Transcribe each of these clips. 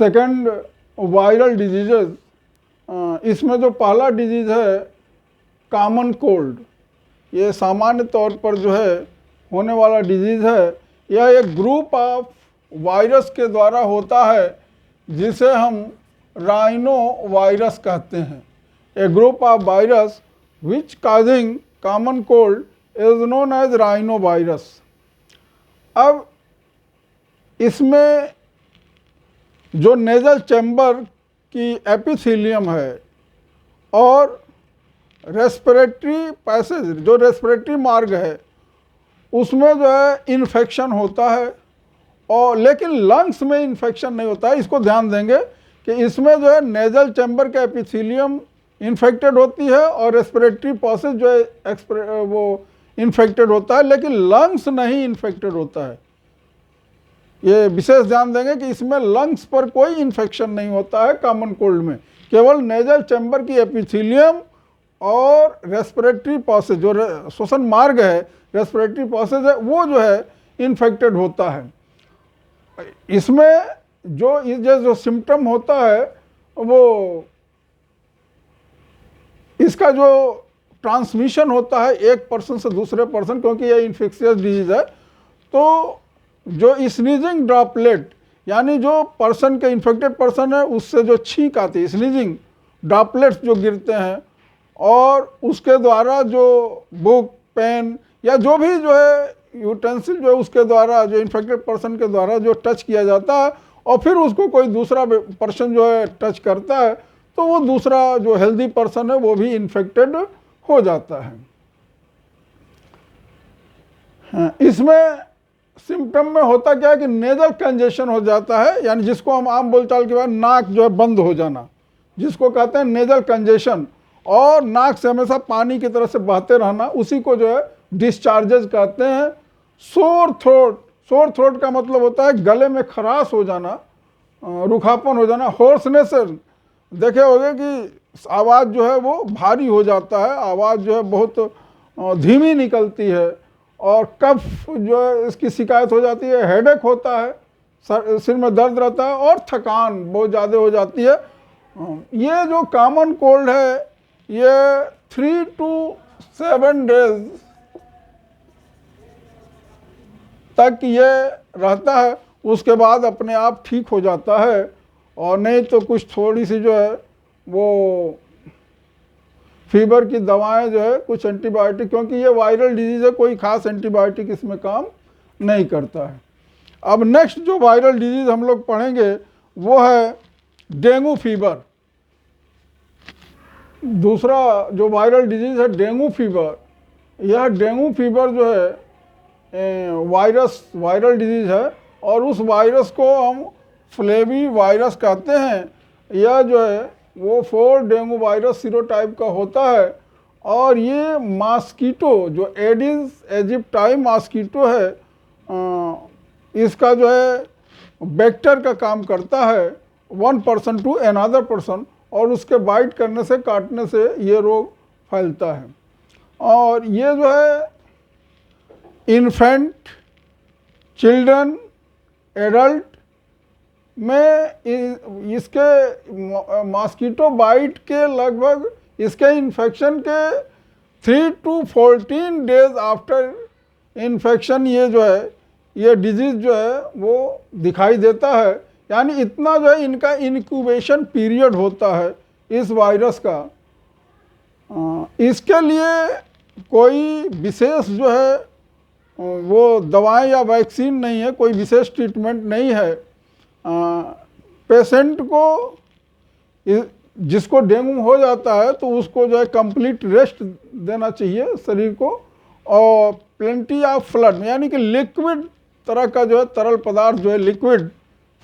Second viral diseases, इसमें जो पहला डिजीज है कॉमन कोल्ड, ये सामान्य तौर पर जो है होने वाला डिजीज है। यह एक ग्रुप ऑफ वायरस के द्वारा होता है जिसे हम राइनो वायरस कहते हैं। A group of virus which causing common cold is known as rhino virus. अब इसमें जो नेजल चैम्बर की एपिथेलियम है और रेस्पिरेटरी पैसेज, जो रेस्पिरेटरी मार्ग है, उसमें जो है इन्फेक्शन होता है, और लेकिन लंग्स में इन्फेक्शन नहीं होता है। इसको ध्यान देंगे कि इसमें जो है नेजल चैम्बर का एपिथेलियम इन्फेक्टेड होती है और रेस्पिरेटरी पैसेज जो है वो इन्फेक्टेड होता है, लेकिन लंग्स नहीं इन्फेक्टेड होता है। ये विशेष ध्यान देंगे कि इसमें लंग्स पर कोई इन्फेक्शन नहीं होता है कॉमन कोल्ड में, केवल नेजल चैम्बर की एपिथेलियम और रेस्पिरेटरी पैसेज, जो श्वसन मार्ग है, रेस्पिरेटरी पैसेज है, वो जो है इन्फेक्टेड होता है। इसमें जो सिम्टम होता है वो इसका जो ट्रांसमिशन होता है एक पर्सन से दूसरे पर्सन, क्योंकि ये इन्फेक्शियस डिजीज है, तो जो स्नीजिंग ड्रॉपलेट, यानी जो पर्सन के इन्फेक्टेड पर्सन है उससे जो छींक आती है, स्नीजिंग ड्रॉपलेट्स जो गिरते हैं, और उसके द्वारा जो बुक, पेन या जो भी जो है यूटेंसिल जो है उसके द्वारा, जो इन्फेक्टेड पर्सन के द्वारा जो टच किया जाता है, और फिर उसको कोई दूसरा पर्सन जो है टच करता है, तो वो दूसरा जो हेल्दी पर्सन है वो भी इन्फेक्टेड हो जाता है। इसमें सिम्टम में होता क्या है कि नेजल कंजेशन हो जाता है, यानी जिसको हम आम बोलचाल के बाद नाक जो है बंद हो जाना, जिसको कहते हैं नेजल कंजेशन, और नाक से हमेशा पानी की तरह से बहते रहना, उसी को जो है डिस्चार्जेज कहते हैं। सोर थ्रोट का मतलब होता है गले में खराश हो जाना, रुखापन हो जाना। होर्सनेस, देखे होंगे कि आवाज़ जो है वो भारी हो जाता है, आवाज़ जो है बहुत धीमी निकलती है, और कफ जो है इसकी शिकायत हो जाती है। हेडेक होता है, सिर में दर्द रहता है, और थकान बहुत ज़्यादा हो जाती है। ये जो कॉमन कोल्ड है ये 3 to 7 डेज तक ये रहता है, उसके बाद अपने आप ठीक हो जाता है। और नहीं तो कुछ थोड़ी सी जो है वो फीवर की दवाएं जो है, कुछ एंटीबायोटिक, क्योंकि ये वायरल डिजीज़ है, कोई खास एंटीबायोटिक इसमें काम नहीं करता है। अब नेक्स्ट जो वायरल डिजीज़ हम लोग पढ़ेंगे वो है डेंगू फीवर। दूसरा जो वायरल डिजीज़ है डेंगू फीवर। यह डेंगू फीवर जो है वायरल डिजीज़ है, और उस वायरस को हम फ्लेवी वायरस कहते हैं। यह जो है वो 4 डेंगू वायरस सीरोटाइप का होता है, और ये मॉस्कीटो जो एडिस एजिप्टाई मॉस्कीटो है, इसका जो है वेक्टर का काम करता है 1 पर्सन टू अनदर पर्सन, और उसके बाइट करने से, काटने से ये रोग फैलता है। और ये जो है इन्फेंट, चिल्ड्रन, एडल्ट में इसके मॉस्कीटो बाइट के लगभग, इसके इन्फेक्शन के 3 to 14 डेज आफ्टर इन्फेक्शन ये जो है, ये डिजीज़ जो है वो दिखाई देता है। यानी इतना जो है इनका इनक्यूबेशन पीरियड होता है इस वायरस का। इसके लिए कोई विशेष जो है वो दवाएं या वैक्सीन नहीं है, कोई विशेष ट्रीटमेंट नहीं है। पेशेंट को, जिसको डेंगू हो जाता है तो उसको जो है कंप्लीट रेस्ट देना चाहिए शरीर को, और प्लेंटी ऑफ फ्लड, यानी कि लिक्विड तरह का जो है तरल पदार्थ जो है, लिक्विड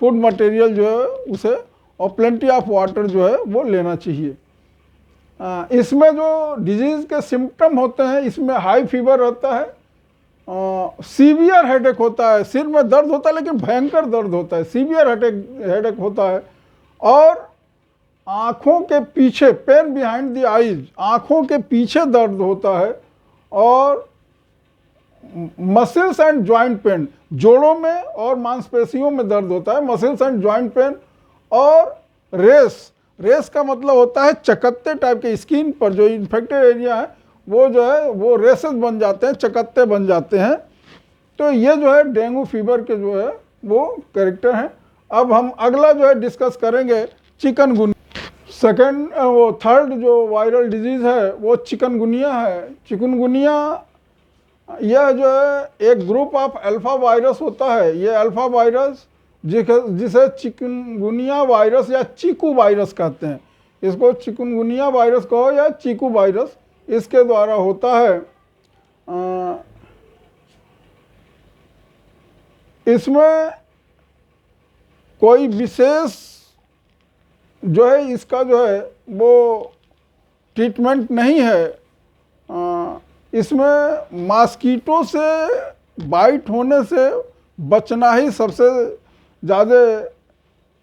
फूड मटेरियल जो है उसे, और प्लेंटी ऑफ वाटर जो है वो लेना चाहिए। इसमें जो डिजीज़ के सिम्टम होते हैं, इसमें हाई फीवर रहता है, सीवियर हेडेक होता है, सिर में दर्द होता है लेकिन भयंकर दर्द होता है, सीवियर हेडेक होता है, और आँखों के पीछे, पेन बिहाइंड द आईज, आँखों के पीछे दर्द होता है, और मसल्स एंड जॉइंट पेन, जोड़ों में और मांसपेशियों में दर्द होता है, मसल्स एंड जॉइंट पेन, और रेस का मतलब होता है चकत्ते टाइप के, स्किन पर जो इन्फेक्टेड एरिया है वो जो है वो रेसेस बन जाते हैं, चकत्ते बन जाते हैं। तो ये जो है डेंगू फीवर के जो है वो कैरेक्टर हैं। अब हम अगला जो है डिस्कस करेंगे चिकनगुनिया। थर्ड जो वायरल डिजीज़ है वो चिकनगुनिया है। चिकनगुनिया यह जो है एक ग्रुप ऑफ अल्फा वायरस होता है। ये अल्फा वायरस जिसे चिकनगुनिया वायरस या चीकू वायरस कहते हैं, इसको चिकनगुनिया वायरस कहो या चीकू वायरस, इसके द्वारा होता है। इसमें कोई विशेष जो है इसका जो है वो ट्रीटमेंट नहीं है। इसमें मॉस्किटो से बाइट होने से बचना ही सबसे ज़्यादा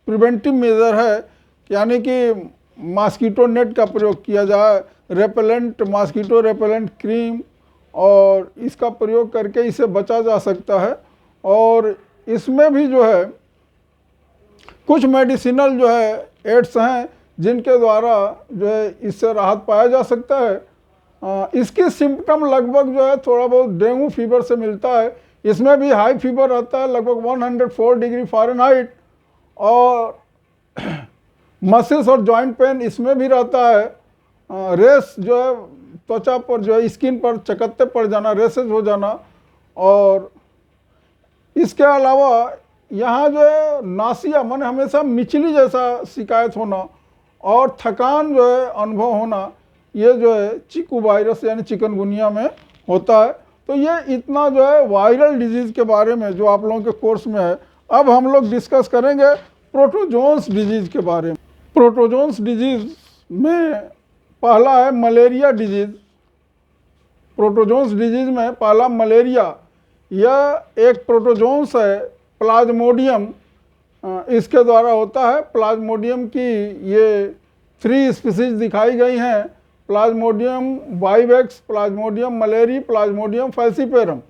प्रिवेंटिव मेजर है, यानी कि मॉस्किटो नेट का प्रयोग किया जाए, रेपेलेंट, मॉस्किटो रेपेलेंट क्रीम, और इसका प्रयोग करके इसे बचा जा सकता है। और इसमें भी जो है कुछ मेडिसिनल जो है एड्स हैं जिनके द्वारा जो है इससे राहत पाया जा सकता है। इसकी सिम्पटम लगभग जो है थोड़ा बहुत डेंगू फीवर से मिलता है। इसमें भी हाई फीवर रहता है लगभग 104 डिग्री फ़ारेनहाइट, और मसल्स और जॉइंट पेन इसमें भी रहता है। रेस जो है त्वचा पर जो है स्किन पर चकत्ते पड़ जाना, रेसेस हो जाना, और इसके अलावा यहाँ जो है नासिया माने हमेशा मिचली जैसा शिकायत होना और थकान जो है अनुभव होना, ये जो है चिकू वायरस यानी चिकनगुनिया में होता है। तो ये इतना जो है वायरल डिजीज़ के बारे में जो आप लोगों के कोर्स में है। अब हम लोग डिस्कस करेंगे प्रोटोजोन्स डिजीज़ के बारे में। प्रोटोजोन्स डिजीज़ में पहला है मलेरिया डिजीज़। प्रोटोजोन्स डिजीज़ में पहला मलेरिया, यह एक प्रोटोजोन्स है प्लाज्मोडियम, इसके द्वारा होता है। प्लाज्मोडियम की ये 3 स्पीसीज दिखाई गई हैं, Plasmodium vivax, Plasmodium malariae, Plasmodium falciparum.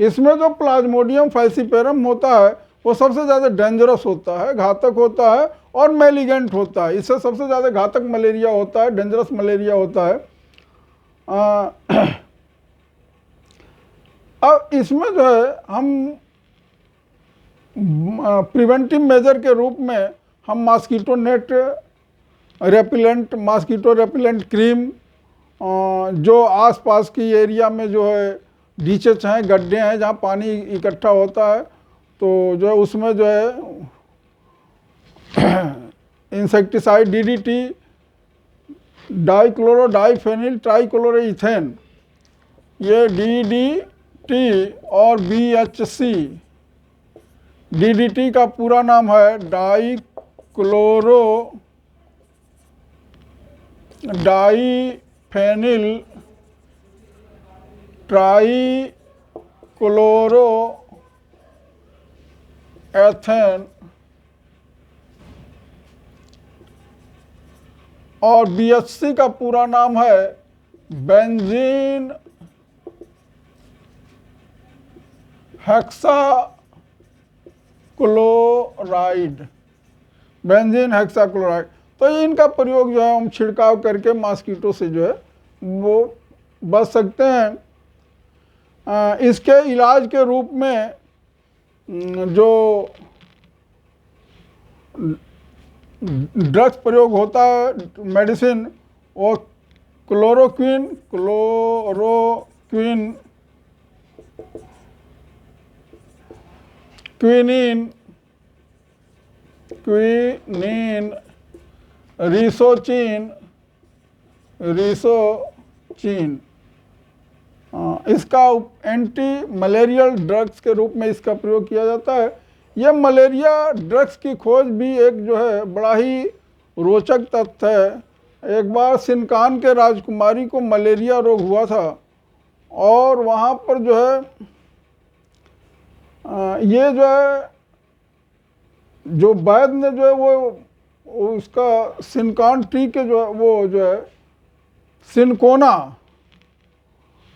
इसमें जो प्लाज्मोडियम फैल्सीपेरम होता है वो सबसे ज़्यादा डेंजरस होता है, घातक होता है और मेलिगेंट होता है। इससे सबसे ज़्यादा घातक मलेरिया होता है, डेंजरस मलेरिया होता है। अब इसमें जो है हम प्रिवेंटिव मेजर के रूप में हम mosquito net repellent, mosquito repellent cream, जो आसपास की एरिया में जो है डीचेस हैं, गड्ढे हैं जहाँ पानी इकट्ठा होता है, तो जो है उसमें जो है इंसेक्टिसाइड डीडीटी, डाइक्लोरो डाइफेनिल ट्राइक्लोरोइथेन, ये डीडीटी और बीएचसी। डीडीटी का पूरा नाम है डाइफेनिल ट्राइक्लोरोएथेन, और बीएचसी का पूरा नाम है बेंजीन हेक्साक्लोराइड, बेंजीन हेक्साक्लोराइड। तो इनका प्रयोग जो है हम छिड़काव करके मॉस्किटो से जो है वो बच सकते हैं। इसके इलाज के रूप में जो ड्रग्स प्रयोग होता है, मेडिसिन, वो क्लोरोक्विन, क्विनीन, रिसोचीन, इसका एंटी मलेरियल ड्रग्स के रूप में इसका प्रयोग किया जाता है। यह मलेरिया ड्रग्स की खोज भी एक जो है बड़ा ही रोचक तथ्य है। एक बार सिनकान के राजकुमारी को मलेरिया रोग हुआ था, और वहाँ पर जो है ये जो है जो वैद्य ने जो है वो उसका सिनकान ट्री के जो है वो जो है सिनकोना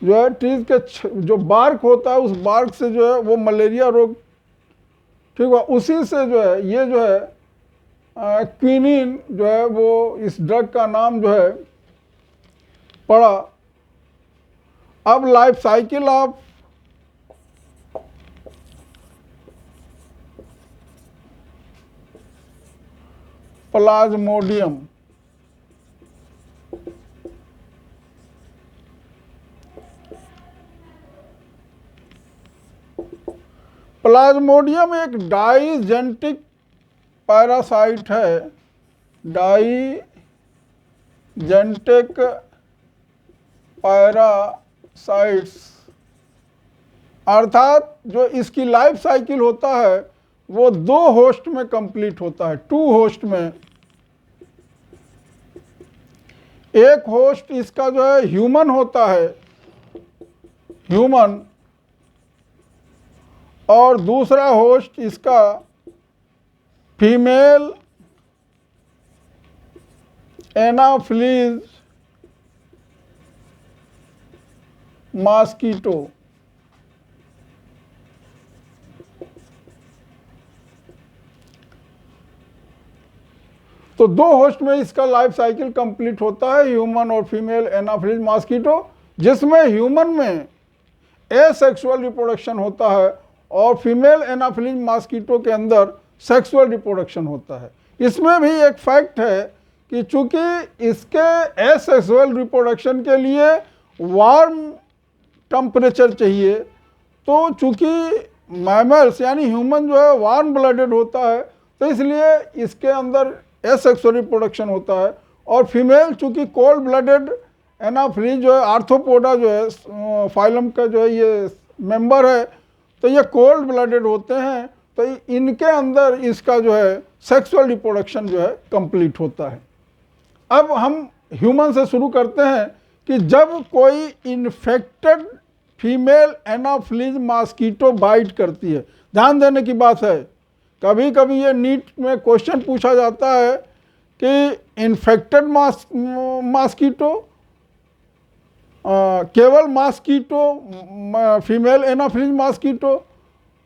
जो है ट्रीज के जो बार्क होता है, उस बार्क से जो है वो मलेरिया रोग ठीक हुआ। उसी से जो है ये जो है क्विनिन जो है वो इस ड्रग का नाम जो है पड़ा। अब life cycle of Plasmodium. Plasmodium एक डाइजेंटिक पैरासाइट है, डाइजेंटिक पैरासाइट्स, अर्थात जो इसकी लाइफ साइकिल होता है वो 2 होस्ट में कंप्लीट होता है, 2 होस्ट में। एक होस्ट इसका जो है ह्यूमन होता है, ह्यूमन, और दूसरा होस्ट इसका फीमेल एनाफिलीज मॉस्किटो। तो 2 होस्ट में इसका लाइफ साइकिल कंप्लीट होता है, ह्यूमन और फीमेल एनाफिलीज मॉस्किटो, जिसमें ह्यूमन में एसेक्सुअल रिप्रोडक्शन होता है और फीमेल एनाफिलीज मॉस्किटो के अंदर सेक्सुअल रिप्रोडक्शन होता है। इसमें भी एक फैक्ट है कि चूंकि इसके एसेक्सुअल रिप्रोडक्शन के लिए वार्म टेम्परेचर चाहिए, तो चूंकि मैमल्स यानी ह्यूमन जो है वार्म ब्लडेड होता है, तो इसलिए इसके अंदर एसेक्सुअल रिप्रोडक्शन होता है। और फीमेल चूंकि कोल्ड ब्लडेड एनाफिलीज जो है आर्थ्रोपोडा जो है फाइलम का जो है ये मेंबर है, तो ये कोल्ड ब्लडेड होते हैं, तो इनके अंदर इसका जो है सेक्सुअल रिप्रोडक्शन जो है कंप्लीट होता है। अब हम ह्यूमन से शुरू करते हैं कि जब कोई infected female Anopheles mosquito bite करती है, ध्यान देने की बात है, कभी कभी ये नीट में क्वेश्चन पूछा जाता है कि इन्फेक्टेड मॉस्किटो, केवल मॉस्किटो, फीमेल एनाफिलीज मॉस्किटो,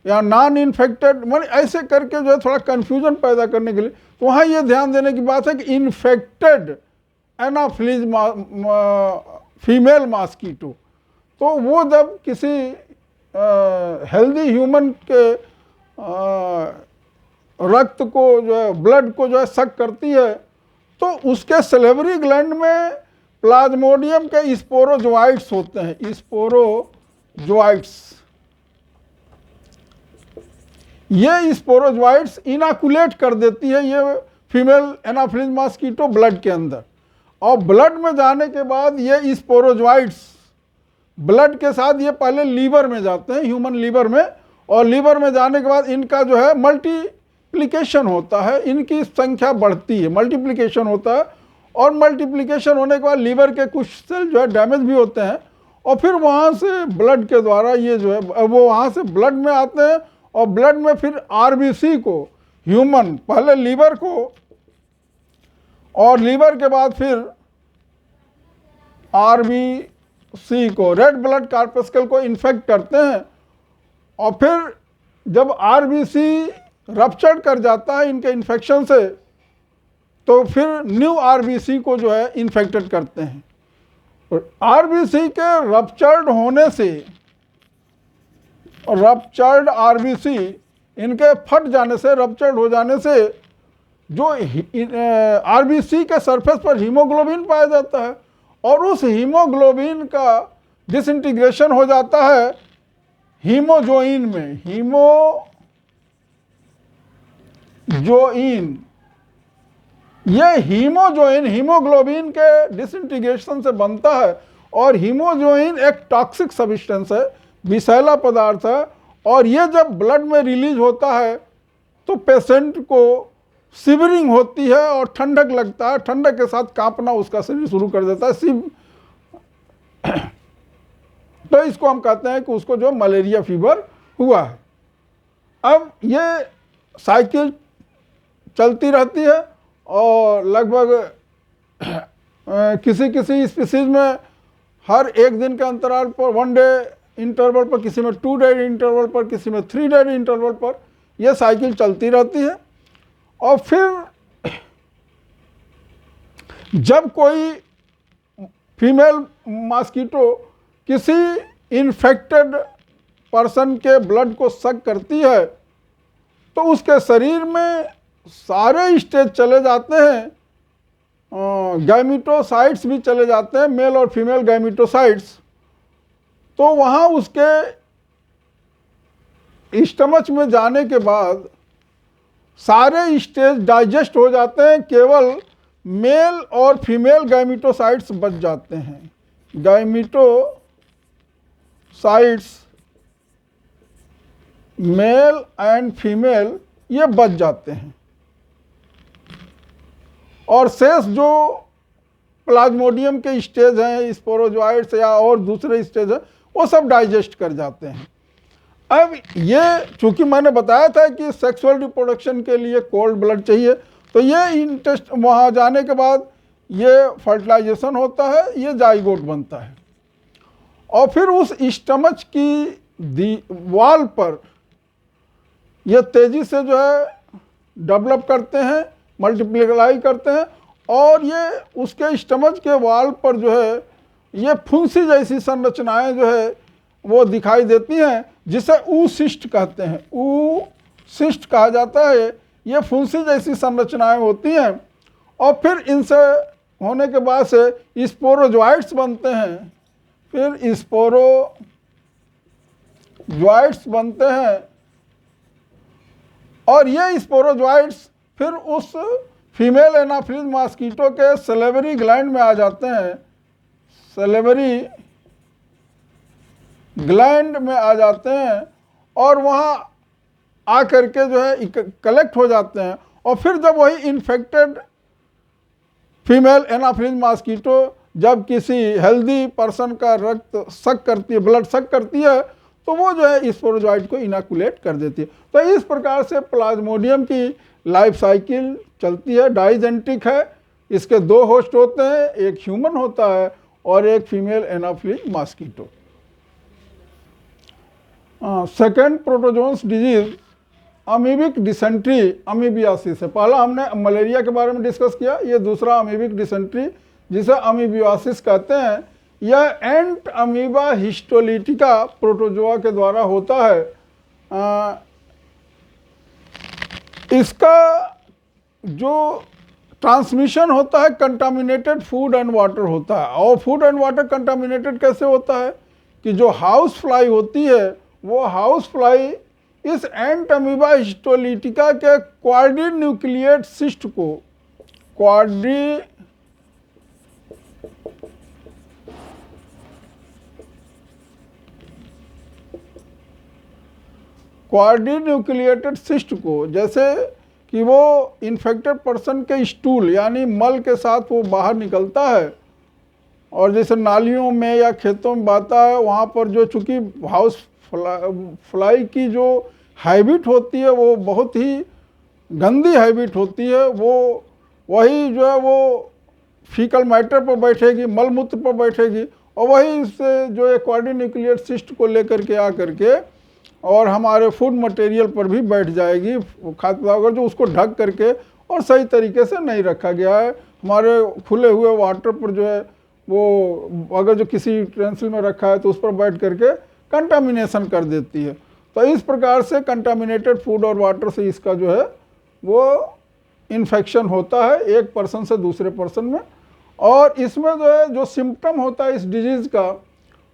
या नॉन इन्फेक्टेड, माने ऐसे करके जो है थोड़ा कन्फ्यूजन पैदा करने के लिए, तो वहाँ ये ध्यान देने की बात है कि इन्फेक्टेड एनाफिलीज फीमेल मॉस्किटो, तो वो जब किसी हेल्दी ह्यूमन के रक्त को जो है, ब्लड को जो है सक करती है, तो उसके सलेवरी ग्लैंड में प्लाज्मोडियम के स्पोरोजोइट्स होते हैं, स्पोरोजोइट्स। ये स्पोरोजोइट्स इनाकुलेट कर देती है ये फीमेल एनाफिलीज मॉस्किटो ब्लड के अंदर, और ब्लड में जाने के बाद ये स्पोरोजोइट्स ब्लड के साथ ये पहले लीवर में जाते हैं, ह्यूमन लीवर में, और लीवर में जाने के बाद इनका जो है मल्टीप्लिकेशन होता है, इनकी संख्या बढ़ती है, मल्टीप्लिकेशन होता है, और मल्टीप्लिकेशन होने के बाद लीवर के कुछ सेल जो है डैमेज भी होते हैं, और फिर वहाँ से ब्लड के द्वारा ये जो है वो वहाँ से ब्लड में आते हैं, और ब्लड में फिर आरबीसी को, ह्यूमन पहले लीवर को, और लीवर के बाद फिर आरबीसी को, रेड ब्लड कॉर्पस्कल को इन्फेक्ट करते हैं, और फिर जब आरबीसी रप्चर कर जाता है इनके इन्फेक्शन से, तो फिर न्यू आरबीसी को जो है इन्फेक्टेड करते हैं। और आरबीसी के रप्चर्ड होने से, रप्चर्ड आरबीसी इनके फट जाने से, रप्चर्ड हो जाने से, जो आरबीसी के सरफेस पर हीमोग्लोबिन पाया जाता है, और उस हीमोग्लोबिन का डिसइंटीग्रेशन हो जाता है हीमोजोइन में, हीमोजोइन। ये हीमोजोइन हीमोग्लोबिन के डिसइंटीग्रेशन से बनता है, और हीमोजोइन एक टॉक्सिक सब्सटेंस है, विषैला पदार्थ है, और ये जब ब्लड में रिलीज होता है तो पेशेंट को शिवरिंग होती है और ठंडक लगता है, ठंडक के साथ कांपना उसका शरीर शुरू कर देता है, तो इसको हम कहते हैं कि उसको जो मलेरिया फीवर हुआ है। अब ये साइकिल चलती रहती है, और लगभग किसी किसी स्पीसीज में हर एक दिन के अंतराल पर, 1 डे इंटरवल पर, किसी में 2 डे इंटरवल पर, किसी में 3 डे इंटरवल पर यह साइकिल चलती रहती है। और फिर जब कोई फीमेल मॉस्किटो किसी इन्फेक्टेड पर्सन के ब्लड को सक करती है तो उसके शरीर में सारे स्टेज चले जाते हैं, गैमिटोसाइट्स भी चले जाते हैं, मेल और फीमेल गैमिटोसाइट्स। तो वहाँ उसके स्टमच में जाने के बाद सारे स्टेज डाइजेस्ट हो जाते हैं, केवल मेल और फीमेल गैमिटोसाइट्स बच जाते हैं। गैमिटोसाइट्स मेल एंड फीमेल ये बच जाते हैं और शेष जो प्लाज्मोडियम के स्टेज हैं, स्पोरोजोइट्स या और दूसरे स्टेज हैं, वो सब डाइजेस्ट कर जाते हैं। अब ये चूंकि मैंने बताया था कि सेक्सुअल रिप्रोडक्शन के लिए कोल्ड ब्लड चाहिए, तो ये इंटेस्ट वहाँ जाने के बाद ये फर्टिलाइजेशन होता है, ये जाइगोट बनता है और फिर उस स्टमच की दीवार पर ये तेज़ी से जो है डेवलप करते हैं, मल्टीप्लाई करते हैं और ये उसके स्टमच के वाल पर जो है ये फुंसी जैसी संरचनाएं जो है वो दिखाई देती हैं, जिसे ऊसिस्ट कहते हैं। ऊसिस्ट कहा जाता है। ये फुंसी जैसी संरचनाएं होती हैं और फिर इनसे होने के बाद से स्पोरोजोइट्स बनते हैं। फिर स्पोरोजोइट्स बनते हैं और ये स्पोरोजोइट्स फिर उस फीमेल एनाफिलिस मॉस्किटो के सलेवरी ग्लैंड में आ जाते हैं, सलेवरी ग्लैंड में आ जाते हैं और वहाँ आकर के जो है कलेक्ट हो जाते हैं और फिर जब वही इन्फेक्टेड फीमेल एनाफिलिस मॉस्किटो जब किसी हेल्दी पर्सन का रक्त सक करती है, ब्लड सक करती है, तो वो जो है स्पोरोजोइट को इनोकुलेट कर देती है। तो इस प्रकार से प्लाज्मोडियम की लाइफ साइकिल चलती है। डाइजेनेटिक है, इसके दो होस्ट होते हैं, एक ह्यूमन होता है और एक female Anopheles mosquito. Second protozoans disease amoebic dysentery, amoebiasis है। पहला हमने मलेरिया के बारे में डिस्कस किया, ये दूसरा अमीबिक डिसेंट्री जिसे अमीबियासिस कहते हैं। यह एंट अमीबा हिस्टोलिटिका प्रोटोजोआ के द्वारा होता है। इसका जो ट्रांसमिशन होता है कंटामिनेटेड फूड एंड वाटर होता है। और फूड एंड वाटर कंटामिनेटेड कैसे होता है कि जो हाउस फ्लाई होती है वो हाउस फ्लाई इस एंट अमीबा हिस्टोलिटिका के क्वाड्री न्यूक्लिएट सिस्ट को क्वाड्री न्यूक्लिएटेड सिस्ट को, जैसे कि वो इन्फेक्टेड पर्सन के स्टूल यानी मल के साथ वो बाहर निकलता है और जैसे नालियों में या खेतों में बहता है, वहाँ पर जो चूँकि हाउस फ्लाई की जो हैबिट होती है वो बहुत ही गंदी हैबिट होती है। वो वही जो है वो फीकल मैटर पर बैठेगी, मल मूत्र पर बैठेगी और वही से जो है क्वाड्री न्यूक्लिएट सिस्ट को लेकर के आ करके और हमारे फूड मटेरियल पर भी बैठ जाएगी, खाद्य पदार्थ जो उसको ढक करके और सही तरीके से नहीं रखा गया है। हमारे खुले हुए वाटर पर जो है वो अगर जो किसी यूटेंसिल में रखा है तो उस पर बैठ करके कंटामिनेशन कर देती है। तो इस प्रकार से कंटामिनेटेड फूड और वाटर से इसका जो है वो इन्फेक्शन होता है एक पर्सन से दूसरे पर्सन में। और इसमें जो है जो सिम्टम होता है इस डिजीज़ का,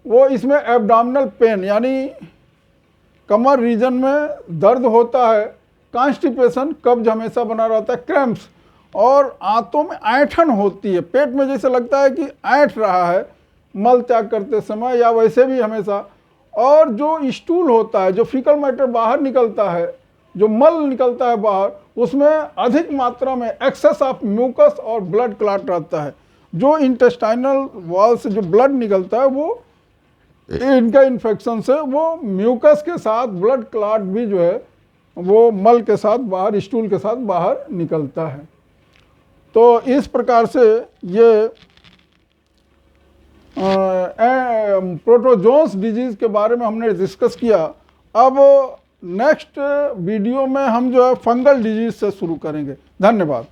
वो इसमें एब्डोमिनल पेन यानी कमर रीजन में दर्द होता है, कॉन्स्टिपेशन कब्ज हमेशा बना रहता है, क्रैम्प्स और आंतों में ऐंठन होती है, पेट में जैसे लगता है कि ऐंठ रहा है मल त्याग करते समय या वैसे भी हमेशा। और जो स्टूल होता है, जो फीकल मैटर बाहर निकलता है, जो मल निकलता है बाहर, उसमें अधिक मात्रा में एक्सेस ऑफ म्यूकस और ब्लड क्लॉट रहता है। जो इंटेस्टाइनल वॉल से जो ब्लड निकलता है वो इनका इन्फेक्शन से वो म्यूकस के साथ ब्लड क्लॉट भी जो है वो मल के साथ बाहर, स्टूल के साथ बाहर निकलता है। तो इस प्रकार से ये प्रोटोजोन्स डिजीज़ के बारे में हमने डिस्कस किया। अब नेक्स्ट वीडियो में हम जो है फंगल डिजीज़ से शुरू करेंगे। धन्यवाद।